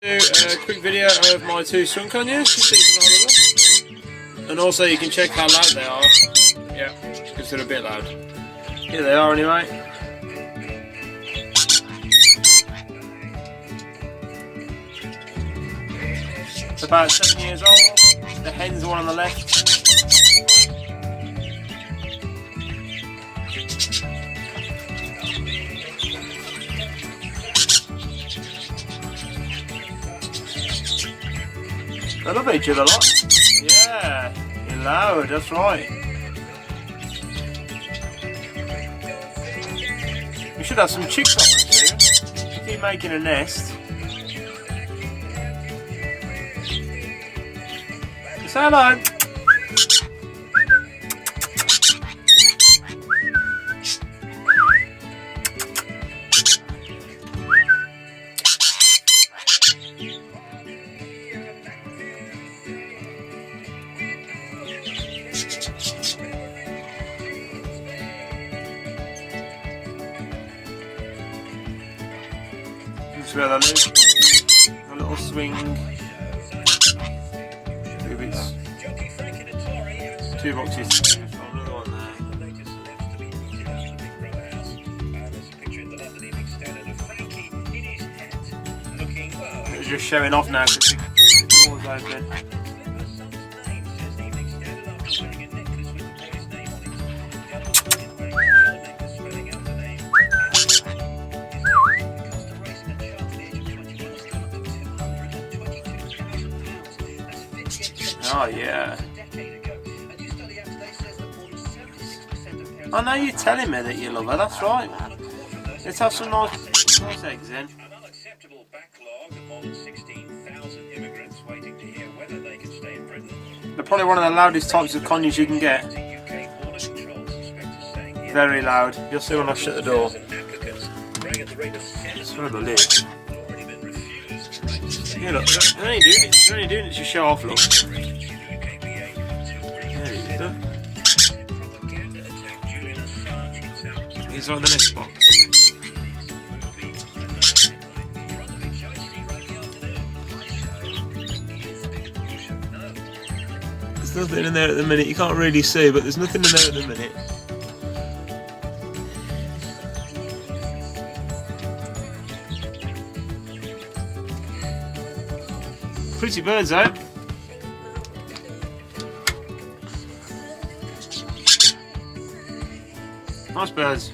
Do a quick video of my two sun conures, so you can have a look. And also you can check how loud they are. Yeah, because they're a bit loud. Here they are anyway. About 7 years old. The hen's the one on the left. They love each other a lot. Yeah, you're loud, that's right. We should have some chicks on them soon. Keep making a nest. Say hello. This is where they live. A little swing. Two boxes. Another one there. It's just showing off now because the door's open. Oh yeah. I know you're telling me that you love her, that's right. Let's have some nice eggs in. An unacceptable backlog of more than 16,000 immigrants waiting to hear whether they can stay in Britain. They're probably one of the loudest types of conures you can get. Very loud. You'll see when I shut the door. Smell the lid. Yeah, look, they're only doing it to show off, look. There you go. He's on the next box. There's nothing in there at the minute, you can't really see, but there's nothing in there at the minute. Pretty birds though. Nice birds.